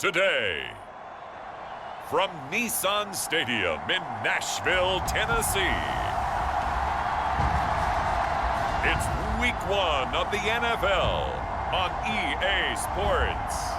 today. From Nissan Stadium in Nashville, Tennessee, it's Week 1 of the NFL on EA Sports.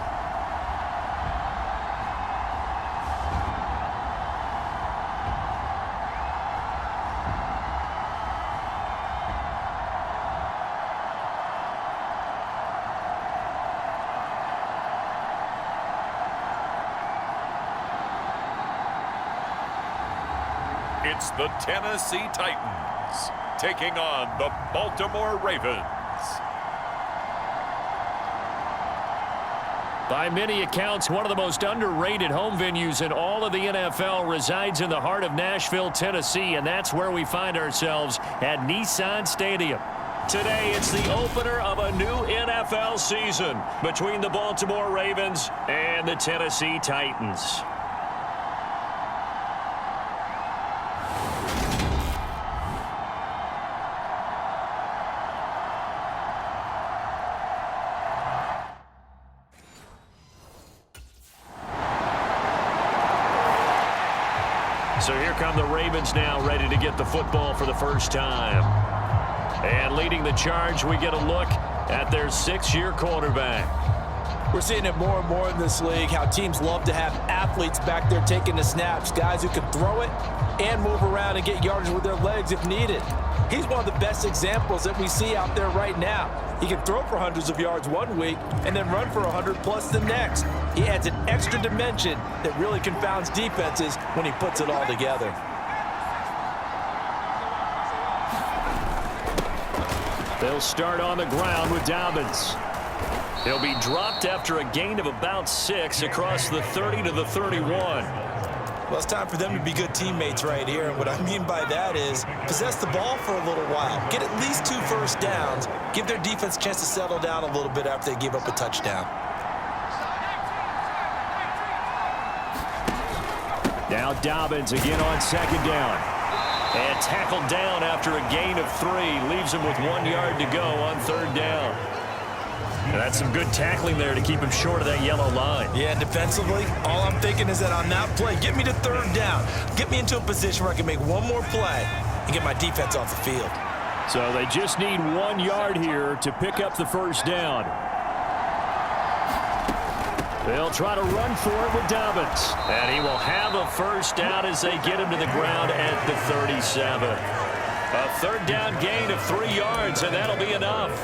It's the Tennessee Titans taking on the Baltimore Ravens. By many accounts, one of the most underrated home venues in all of the NFL resides in the heart of Nashville, Tennessee, and that's where we find ourselves at Nissan Stadium. Today, it's the opener of a new NFL season between the Baltimore Ravens and the Tennessee Titans. So here come the Ravens now, ready to get the football for the first time. And leading the charge, we get a look at their six-year quarterback. We're seeing it more and more in this league, how teams love to have athletes back there taking the snaps, guys who can throw it and move around and get yardage with their legs if needed. He's one of the best examples that we see out there right now. He can throw for hundreds of yards one week and then run for 100+ the next. He adds an extra dimension that really confounds defenses when he puts it all together. They'll start on the ground with Dobbins. He'll be dropped after a gain of about 6 across the 30 to the 31. Well, it's time for them to be good teammates right here. And what I mean by that is possess the ball for a little while. Get at least 2 first downs. Give their defense a chance to settle down a little bit after they give up a touchdown. Now Dobbins again on second down. And tackled down after a gain of 3. Leaves him with 1 yard to go on third down. And that's some good tackling there to keep him short of that yellow line. Yeah, defensively, all I'm thinking is that on that play, get me to third down. Get me into a position where I can make one more play and get my defense off the field. So they just need 1 yard here to pick up the first down. They'll try to run for it with Dobbins. And he will have a first down as they get him to the ground at the 37. A third down gain of 3 yards, and that'll be enough.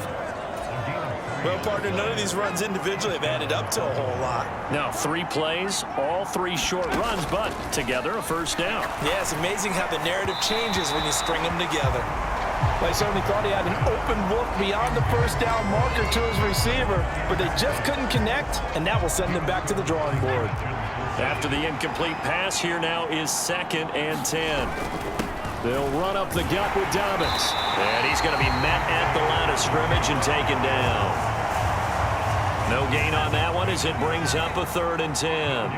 Well, partner, none of these runs individually have added up to a whole lot. Now, 3 plays, all 3 short runs, but together a first down. Yeah, it's amazing how the narrative changes when you string them together. They certainly thought he had an open look beyond the first down marker to his receiver, but they just couldn't connect, and that will send them back to the drawing board. After the incomplete pass, here now is 2nd and 10. They'll run up the gut with Dobbins. And he's going to be met at the line of scrimmage and taken down. No gain on that one as it brings up a 3rd and 10.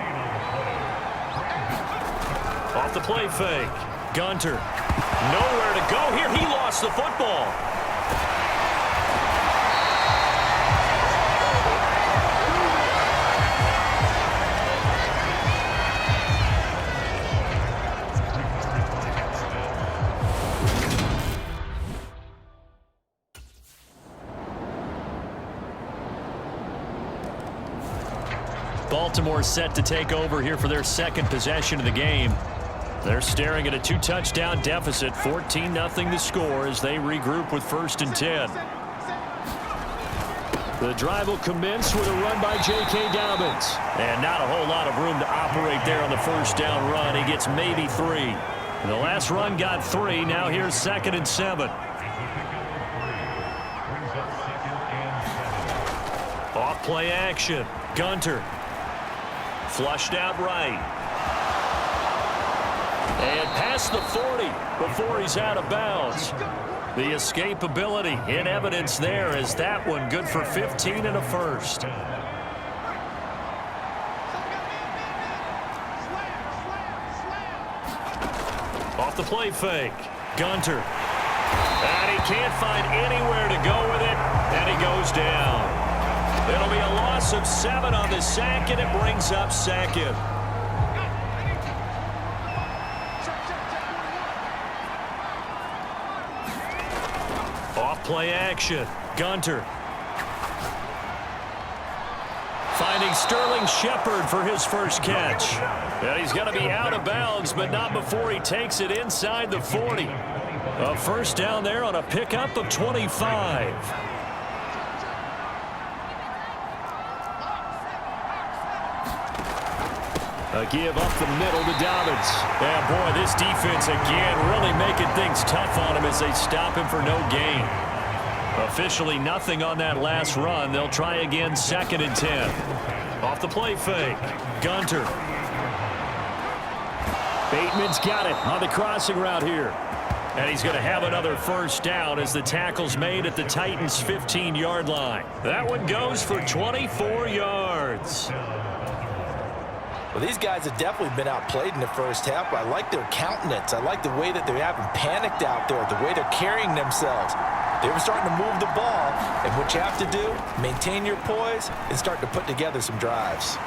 Off the play fake. Gunter. Nowhere to go here. He lost the football. Baltimore set to take over here for their 2nd possession of the game. They're staring at a 2-touchdown deficit, 14-0 the score as they regroup with 1st and 10. The drive will commence with a run by J.K. Dobbins. And not a whole lot of room to operate there on the first down run. He gets maybe 3. And the last run got 3. Now here's 2nd and 7. Off play action. Gunter. Flushed out right. And past the 40 before he's out of bounds. The escapability in evidence there as that one good for 15 and a first. Off the play fake. Gunter. And he can't find anywhere to go with it. And he goes down. It'll be a loss of 7 on the sack, and it brings up second. Off-play action. Gunter. Finding Sterling Shepard for his first catch. And he's going to be out of bounds, but not before he takes it inside the 40. A first down there on a pickup of 25. A give up the middle to Dobbins. Yeah, boy, this defense again really making things tough on him as they stop him for no gain. Officially nothing on that last run. They'll try again 2nd and 10. Off the play fake. Gunter. Bateman's got it on the crossing route here. And he's going to have another first down as the tackle's made at the Titans' 15-yard line. That one goes for 24 yards. Well, these guys have definitely been outplayed in the first half, but I like their countenance. I like the way that they haven't panicked out there, the way they're carrying themselves. They were starting to move the ball, and what you have to do, maintain your poise and start to put together some drives.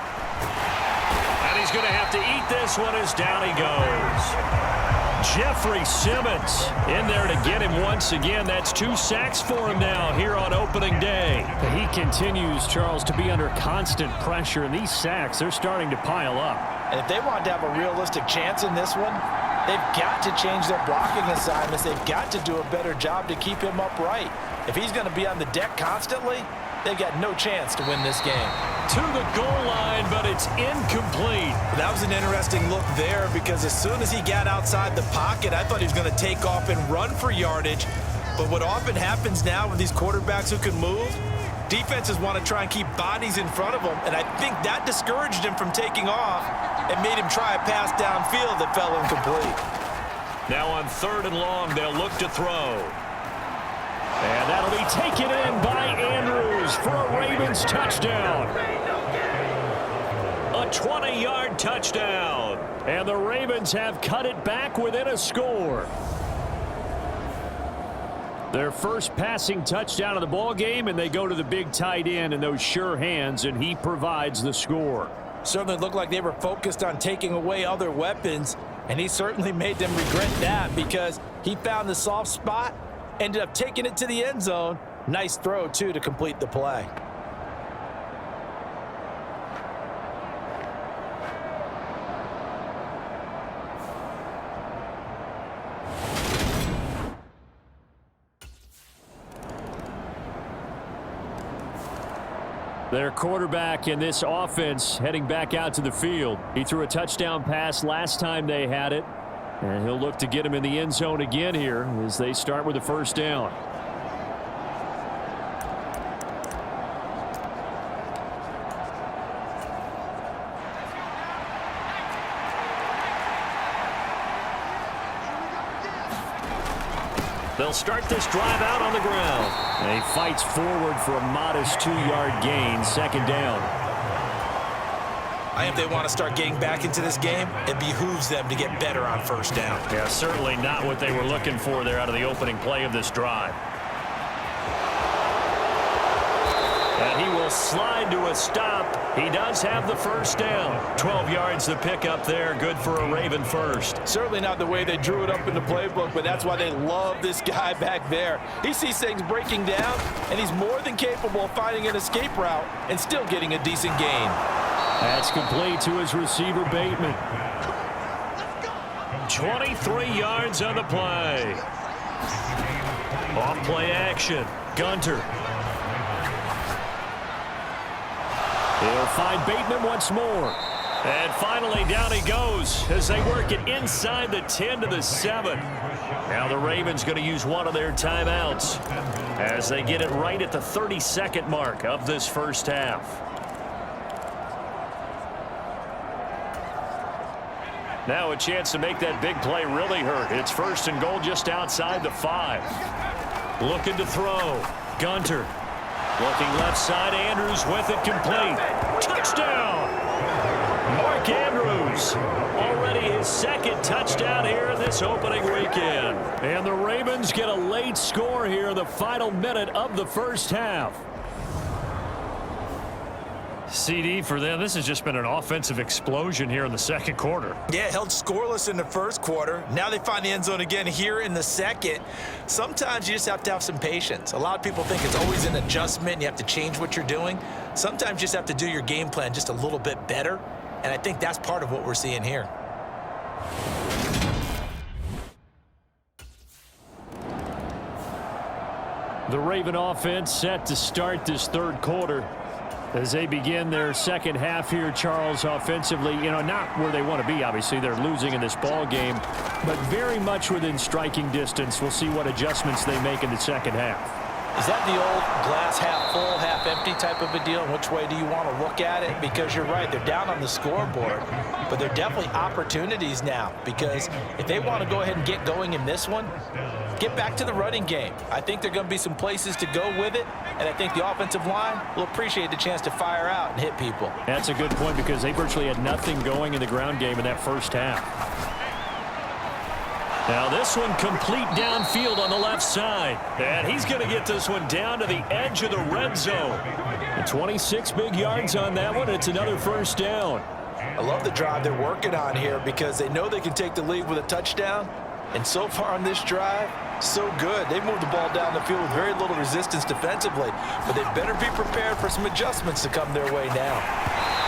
And he's going to have to eat this one as down he goes. Jeffrey Simmons in there to get him once again. That's 2 sacks for him now here on opening day. He continues, Charles, to be under constant pressure, and these sacks, they're starting to pile up. And if they want to have a realistic chance in this one, they've got to change their blocking assignments. They've got to do a better job to keep him upright. If he's going to be on the deck constantly, they've got no chance to win this game. To the goal line, but it's incomplete. That was an interesting look there because as soon as he got outside the pocket, I thought he was going to take off and run for yardage. But what often happens now with these quarterbacks who can move, defenses want to try and keep bodies in front of them, and I think that discouraged him from taking off and made him try a pass downfield that fell incomplete. Now on 3rd and long, they'll look to throw. And that'll be taken in by Andrews for a Ravens touchdown. A 20-yard touchdown. And the Ravens have cut it back within a score. Their first passing touchdown of the ball game, and they go to the big tight end in those sure hands, and he provides the score. Certainly looked like they were focused on taking away other weapons, and he certainly made them regret that because he found the soft spot, ended up taking it to the end zone. Nice throw, too, to complete the play. Their quarterback in this offense heading back out to the field. He threw a touchdown pass last time they had it. And he'll look to get him in the end zone again here as they start with the first down. They'll start this drive out on the ground. And he fights forward for a modest 2-yard gain, 2nd down. I think if they want to start getting back into this game, it behooves them to get better on first down. Yeah, certainly not what they were looking for there out of the opening play of this drive. And he will slide to a stop. He does have the first down. 12 yards to pick up there. Good for a Raven first. Certainly not the way they drew it up in the playbook, but that's why they love this guy back there. He sees things breaking down, and he's more than capable of finding an escape route and still getting a decent gain. That's complete to his receiver, Bateman. 23 yards on the play. Off play action. Gunter. He'll find Bateman once more. And finally, down he goes as they work it inside the 10 to the 7. Now the Ravens going to use one of their timeouts as they get it right at the 30-second mark of this first half. Now a chance to make that big play really hurt. It's 1st and goal just outside the 5. Looking to throw. Gunter. Looking left side. Andrews with it complete. Touchdown! Mark Andrews. Already his 2nd touchdown here this opening weekend. And the Ravens get a late score here in the final minute of the first half. CD for them. This has just been an offensive explosion here in the second quarter. Yeah, held scoreless in the first quarter. Now they find the end zone again here in the second. Sometimes you just have to have some patience. A lot of people think it's always an adjustment and you have to change what you're doing. Sometimes you just have to do your game plan just a little bit better, and I think that's part of what we're seeing here. The Raven offense set to start this third quarter. As they begin their second half here, Charles, offensively, not where they want to be. Obviously, they're losing in this ball game, but very much within striking distance. We'll see what adjustments they make in the second half. Is that the old glass half full, half empty type of a deal? And which way do you want to look at it? Because you're right, they're down on the scoreboard, but they're definitely opportunities now, because if they want to go ahead and get going in this one, get back to the running game. I think there are going to be some places to go with it, and I think the offensive line will appreciate the chance to fire out and hit people. That's a good point, because they virtually had nothing going in the ground game in that first half. Now this one complete downfield on the left side. And he's going to get this one down to the edge of the red zone. 26 big yards on that one. It's another first down. I love the drive they're working on here, because they know they can take the lead with a touchdown. And so far on this drive, so good. They've moved the ball down the field with very little resistance defensively, but they better be prepared for some adjustments to come their way now.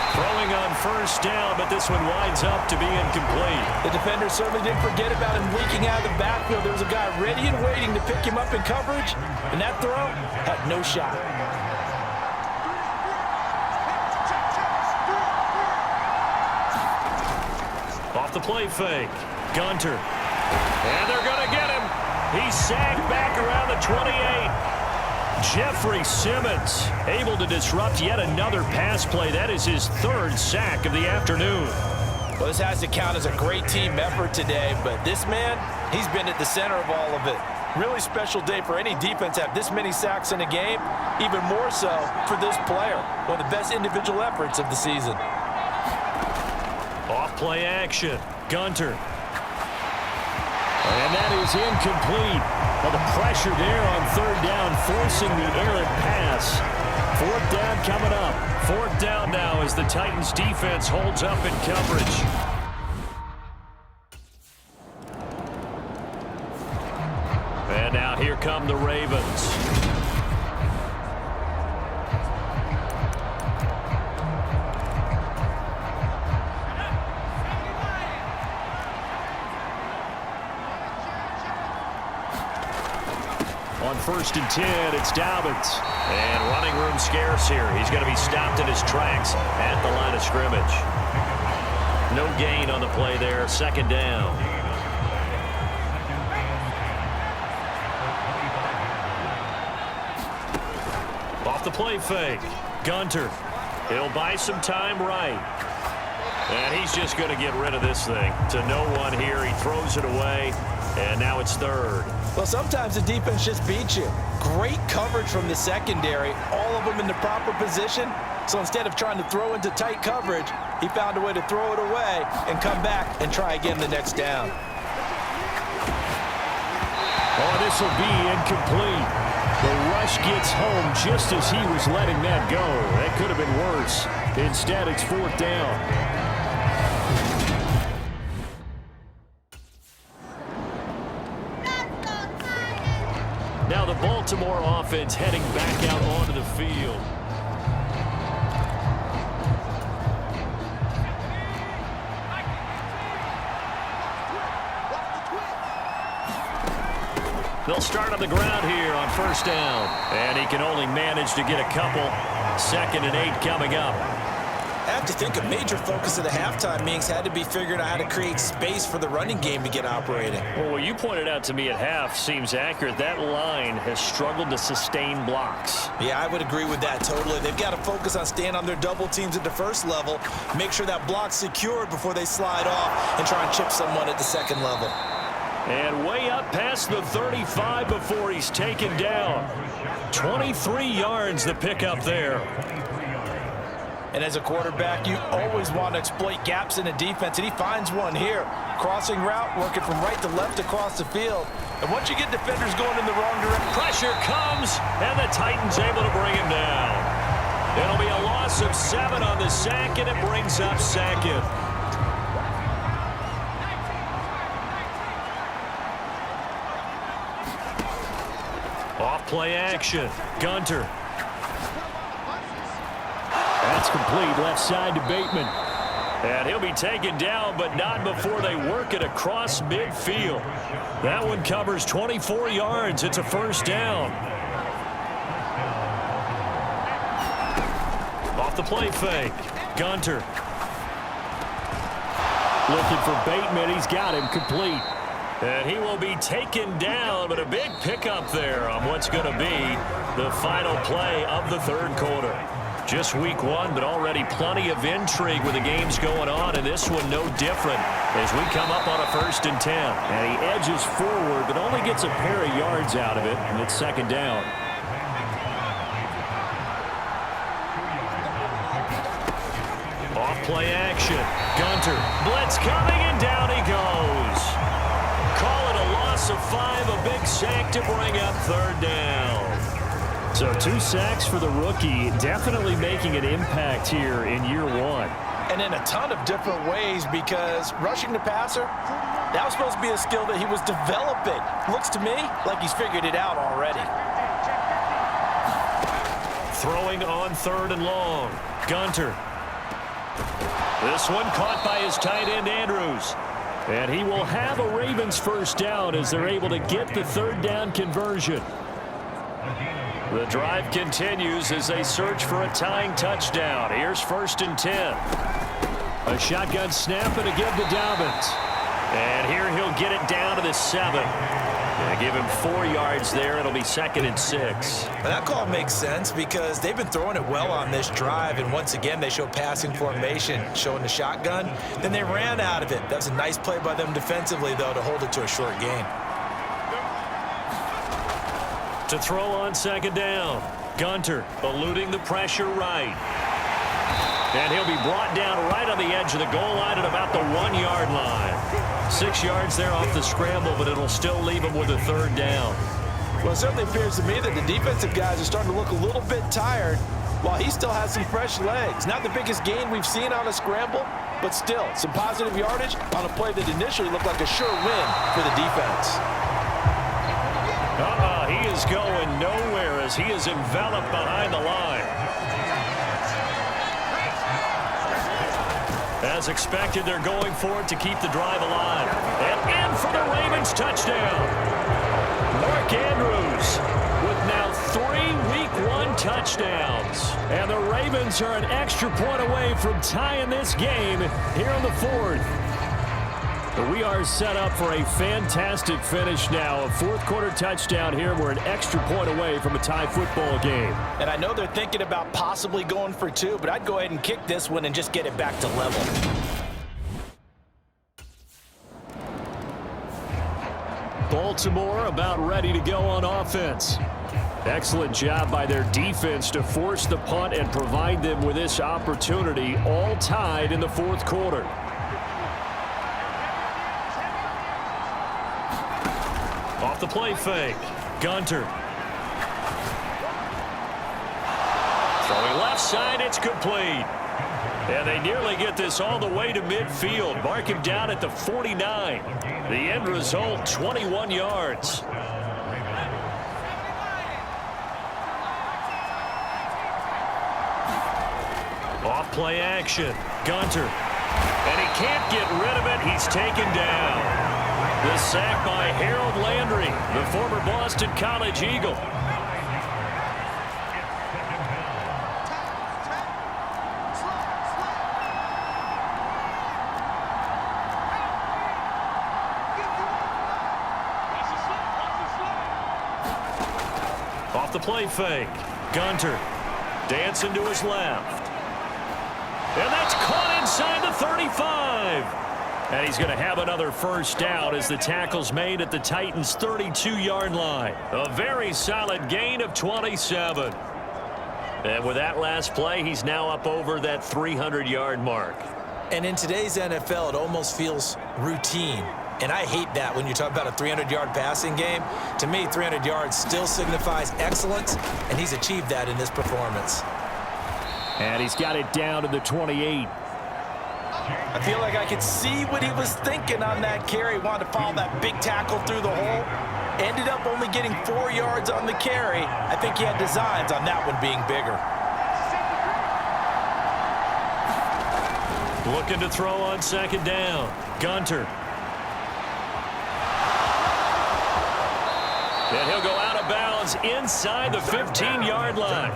Throwing on first down, but this one winds up to be incomplete. The defender certainly didn't forget about him leaking out of the backfield. There was a guy ready and waiting to pick him up in coverage, and that throw had no shot. Off the play fake. Gunter. And they're going to get him. He's sagged back around the 28. Jeffrey Simmons able to disrupt yet another pass play. That is his third sack of the afternoon. Well, this has to count as a great team effort today, but this man, he's been at the center of all of it. Really special day for any defense to have this many sacks in a game, even more so for this player. One of the best individual efforts of the season. Off play action. Gunter. And that is incomplete. Well, the pressure there on third down, forcing the errant pass. Fourth down coming up. Fourth down now as the Titans defense holds up in coverage. And now here come the Ravens. On 1st and 10, it's Dobbins. And running room scarce here. He's going to be stopped in his tracks at the line of scrimmage. No gain on the play there. Second down. Off the play fake. Gunter. He'll buy some time right. And he's just going to get rid of this thing to no one here. He throws it away. And now it's third. Well, sometimes the defense just beats you. Great coverage from the secondary, all of them in the proper position. So instead of trying to throw into tight coverage, he found a way to throw it away and come back and try again the next down. Oh, this will be incomplete. The rush gets home just as he was letting that go. That could have been worse. Instead, it's fourth down. Now the Baltimore offense heading back out onto the field. They'll start on the ground here on first down. And he can only manage to get a couple. 2nd and 8 coming up. I have to think a major focus of the halftime meetings had to be figuring out how to create space for the running game to get operating. Well, what you pointed out to me at half seems accurate. That line has struggled to sustain blocks. Yeah, I would agree with that totally. They've got to focus on staying on their double teams at the first level, make sure that block's secured before they slide off and try and chip someone at the second level. And way up past the 35 before he's taken down. 23 yards the pickup there. And as a quarterback, you always want to exploit gaps in the defense, and he finds one here. Crossing route, working from right to left across the field. And once you get defenders going in the wrong direction, pressure comes, and the Titans able to bring him down. It'll be a loss of 7 on the sack, and it brings up second. Off play action. Gunter. That's complete left side to Bateman. And he'll be taken down, but not before they work it across midfield. That one covers 24 yards. It's a first down. Off the play fake. Gunter. Looking for Bateman. He's got him complete. And he will be taken down, but a big pickup there on what's going to be the final play of the third quarter. Just week 1, but already plenty of intrigue with the games going on, and this one no different as we come up on a 1st and 10. And he edges forward, but only gets a pair of yards out of it, and it's second down. Off play action. Gunter. Blitz coming, and down he goes. Call it a loss of 5, a big sack to bring up third down. So 2 sacks for the rookie, definitely making an impact here in year 1. And in a ton of different ways, because rushing the passer, that was supposed to be a skill that he was developing. Looks to me like he's figured it out already. Throwing on 3rd and long. Gunter. This one caught by his tight end, Andrews. And he will have a Ravens first down as they're able to get the 3rd down conversion. The drive continues as they search for a tying touchdown. Here's 1st and 10. A shotgun snap and a give to Dobbins. And here he'll get it down to the 7. They give him 4 yards there. It'll be 2nd and 6. And that call makes sense because they've been throwing it well on this drive, and once again they show passing formation, showing the shotgun. Then they ran out of it. That was a nice play by them defensively, though, to hold it to a short gain. To throw on 2nd down. Gunter eluding the pressure right. And he'll be brought down right on the edge of the goal line at about the 1-yard line. 6 yards there off the scramble, but it'll still leave him with a 3rd down. Well, it certainly appears to me that the defensive guys are starting to look a little bit tired while he still has some fresh legs. Not the biggest gain we've seen on a scramble, but still some positive yardage on a play that initially looked like a sure win for the defense. He is going nowhere as he is enveloped behind the line. As expected, they're going for it to keep the drive alive. And in for the Ravens touchdown. Mark Andrews with now 3 Week 1 touchdowns. And the Ravens are an extra point away from tying this game here in the 4th. But we are set up for a fantastic finish now. A 4th quarter touchdown here. We're an extra point away from a tie football game. And I know they're thinking about possibly going for 2, but I'd go ahead and kick this one and just get it back to level. Baltimore about ready to go on offense. Excellent job by their defense to force the punt and provide them with this opportunity, all tied in the 4th quarter. Off the play fake. Gunter. Throwing left side, it's complete. And they nearly get this all the way to midfield. Mark him down at the 49. The end result, 21 yards. Off play action. Gunter. And he can't get rid of it. He's taken down. The sack by Harold Landry, the former Boston College Eagle. Off the play fake. Gunter dancing to his left. And that's caught inside the 35. And he's going to have another first down as the tackle's made at the Titans' 32-yard line. A very solid gain of 27. And with that last play, he's now up over that 300-yard mark. And in today's NFL, it almost feels routine. And I hate that when you talk about a 300-yard passing game. To me, 300 yards still signifies excellence, and he's achieved that in this performance. And he's got it down to the 28. I feel like I could see what he was thinking on that carry. Wanted to follow that big tackle through the hole. Ended up only getting 4 yards on the carry. I think he had designs on that one being bigger. Looking to throw on second down. Gunter. And he'll go out of bounds inside the 15-yard line.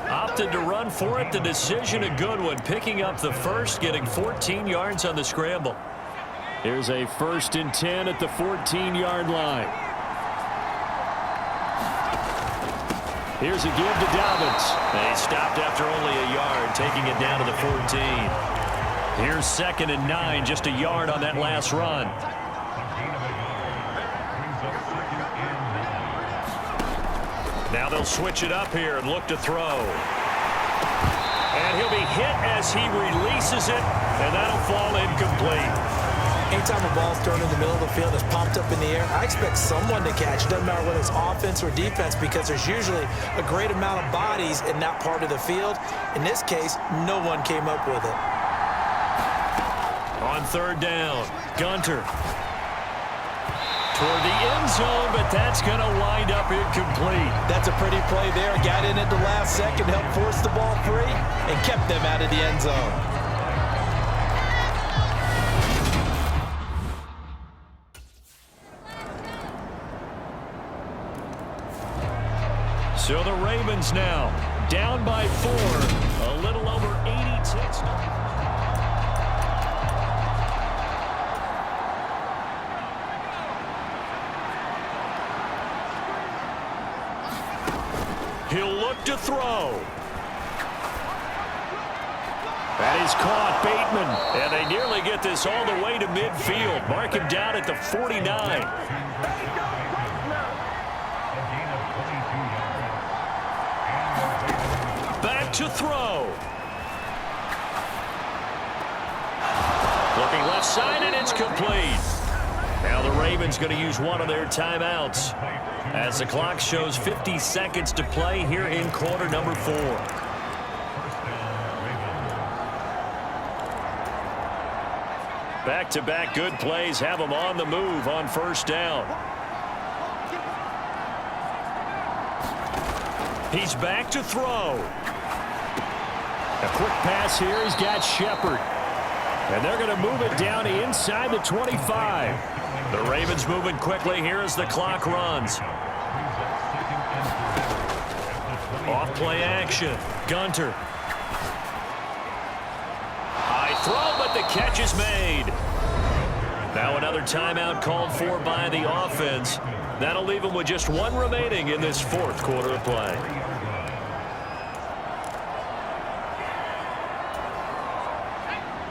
Opted to run for it. The decision a good one. Picking up the first, getting 14 yards on the scramble. Here's a 1st and 10 at the 14-yard line. Here's a give to Dobbins. They stopped after only a yard, taking it down to the 14. Here's 2nd and 9, just a yard on that last run. Now they'll switch it up here and look to throw. And he'll be hit as he releases it, and that'll fall incomplete. Anytime a ball's thrown in the middle of the field, it's pumped up in the air, I expect someone to catch. It doesn't matter whether it's offense or defense, because there's usually a great amount of bodies in that part of the field. In this case, no one came up with it. On 3rd down, Gunter. Toward the end zone, but that's going to wind up incomplete. That's a pretty play there. Got in at the last second, helped force the ball free, and kept them out of the end zone. So the Ravens now down by 4, a little over 80 ticks. He'll look to throw. That is caught, Bateman. And they nearly get this all the way to midfield. Mark him down at the 49. Back to throw. Looking left side, and it's complete. Now the Ravens going to use one of their timeouts as the clock shows 50 seconds to play here in quarter number 4. Back-to-back good plays have them on the move on 1st down. He's back to throw. A quick pass here. He's got Shepard. And they're going to move it down to inside the 25. The Ravens moving quickly here as the clock runs. Off play action. Gunter. High throw, but the catch is made. Now another timeout called for by the offense. That'll leave them with just 1 remaining in this 4th quarter of play.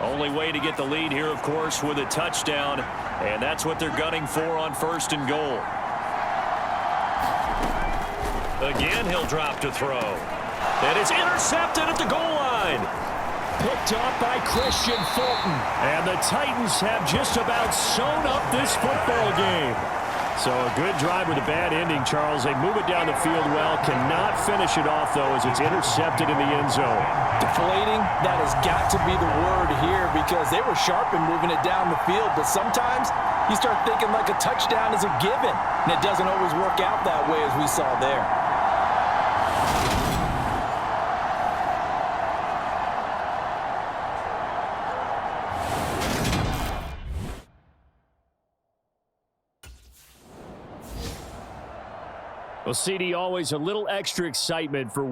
Only way to get the lead here, of course, with a touchdown, and that's what they're gunning for on 1st and goal. Again, he'll drop to throw. And it's intercepted at the goal line. Picked off by Christian Fulton. And the Titans have just about sewn up this football game. So a good drive with a bad ending, Charles. They move it down the field well. Cannot finish it off, though, as it's intercepted in the end zone. Deflating, that has got to be the word here, because they were sharp in moving it down the field. But sometimes you start thinking like a touchdown is a given, and it doesn't always work out that way, as we saw there. Well, CD, always a little extra excitement for